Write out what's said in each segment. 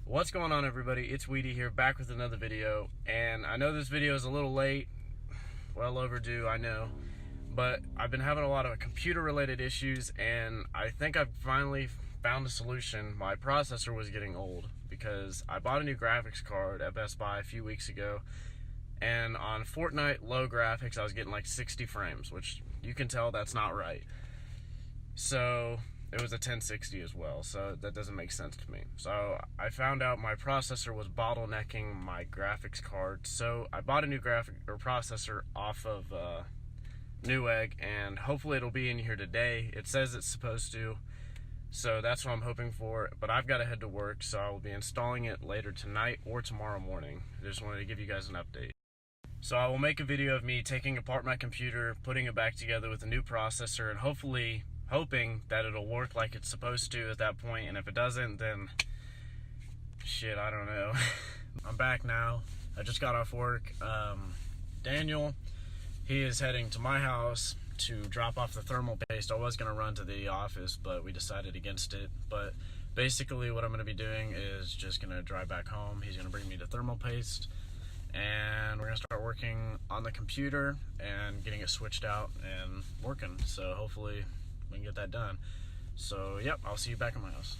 What's going on, everybody? It's Wheaty here, back with another video, and I know this video is a little late, well overdue, I know, but I've been having a lot of computer related issues, and I think I've finally found a solution. My processor was getting old because I bought a new graphics card at Best Buy a few weeks ago, and on Fortnite low graphics I was getting like 60 frames, which you can tell that's not right. So it was a 1060 as well, so that doesn't make sense to me. So I found out my processor was bottlenecking my graphics card, so I bought a new processor off of Newegg, and hopefully it'll be in here today. It says it's supposed to, so that's what I'm hoping for, but I've got to head to work, so I will be installing it later tonight or tomorrow morning. I just wanted to give you guys an update. So I will make a video of me taking apart my computer, putting it back together with a new processor, and hoping that it'll work like it's supposed to at that point, and if it doesn't, then shit, I don't know. I'm back now. I just got off work. Daniel, he is heading to my house to drop off the thermal paste. I was going to run to the office, but we decided against it. But basically what I'm going to be doing is just going to drive back home. He's going to bring me the thermal paste, and we're going to start working on the computer and getting it switched out and working. So hopefully we can get that done. So yep, I'll see you back in my house.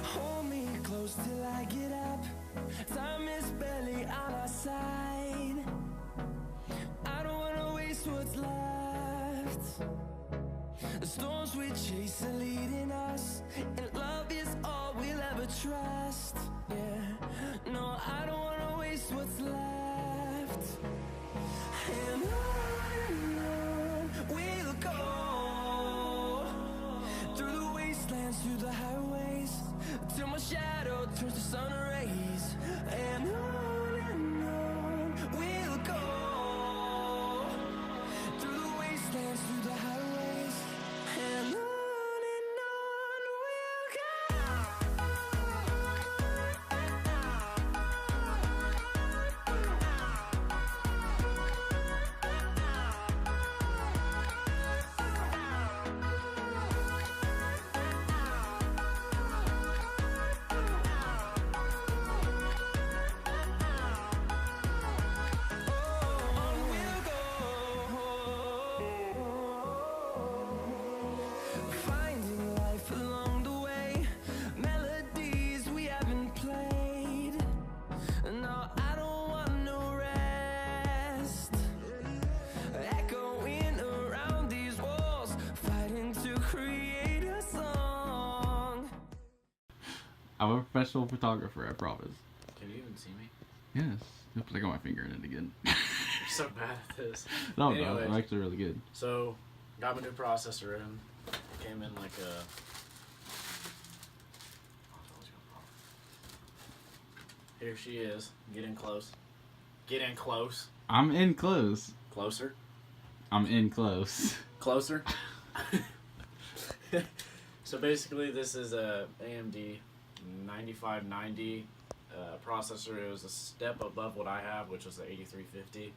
Hold me close till I get up. Time is barely on our side. I don't wanna waste what's left. The storms we chase are leading us, and love is all we'll ever trust. Yeah, no, I don't wanna waste what's left. And on we'll go, through the wastelands, through the highways, till my shadow turns to sun rays. And on we'll go, through the wastelands, through the highways, and on we'll go. Finding life along the way, melodies we haven't played. No, I don't want no rest. Echoing around these walls, fighting to create a song. I'm a professional photographer, I promise. Can you even see me? Yes. Oops, I got my finger in it again. You're so bad at this. No, Anyways, I'm actually really good. So got my new processor in. Came in like a... Here she is. Get in close. Get in close. I'm in close. Closer. I'm in close. Closer. So basically this is a AMD 9590 processor. It was a step above what I have, which was the 8350,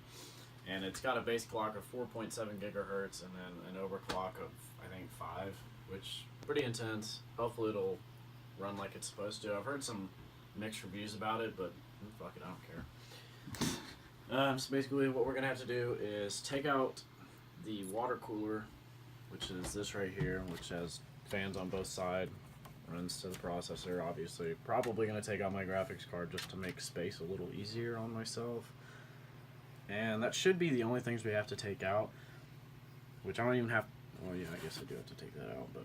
and it's got a base clock of 4.7 gigahertz and then an overclock of I think 5, which pretty intense. Hopefully it'll run like it's supposed to. I've heard some mixed reviews about it, but fuck it, I don't care. So basically what we're gonna have to do is take out the water cooler, which is this right here, which has fans on both sides, runs to the processor. Obviously probably going to take out my graphics card just to make space a little easier on myself, and that should be the only things we have to take out, which I don't even have. Well, yeah, I guess I do have to take that out, but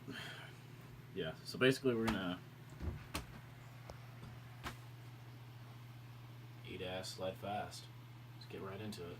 yeah. So basically we're gonna eat ass, sled fast. Let's get right into it.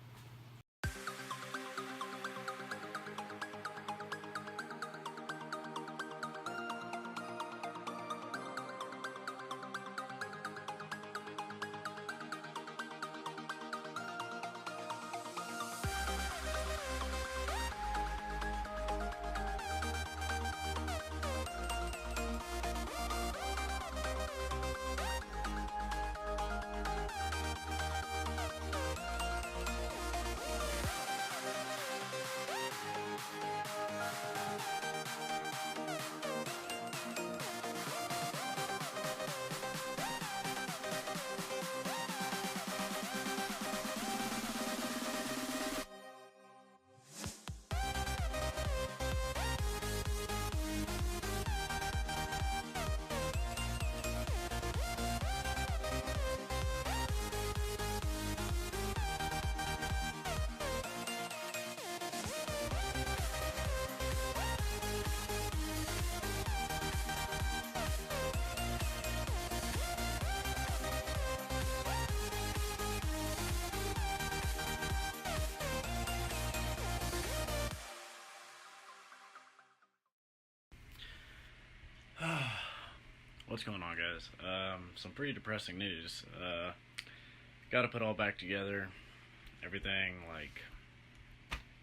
What's going on, guys? Some pretty depressing news. Got to put all back together. Everything, like,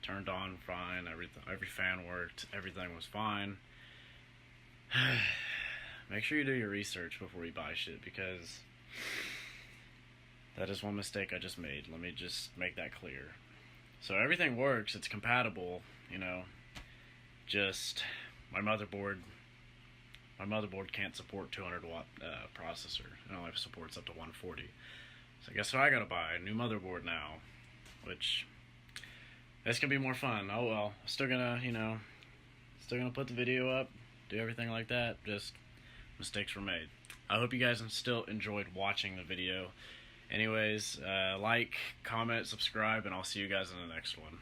turned on fine. Every fan worked. Everything was fine. Make sure you do your research before you buy shit, because that is one mistake I just made. Let me just make that clear. So everything works. It's compatible, you know. Just my motherboard can't support 200 watt processor. It only supports up to 140. So guess what I gotta buy? A new motherboard now, which this can be more fun. Oh well, still gonna put the video up, do everything like that. Just mistakes were made. I hope you guys still enjoyed watching the video. Anyways, like, comment, subscribe, and I'll see you guys in the next one.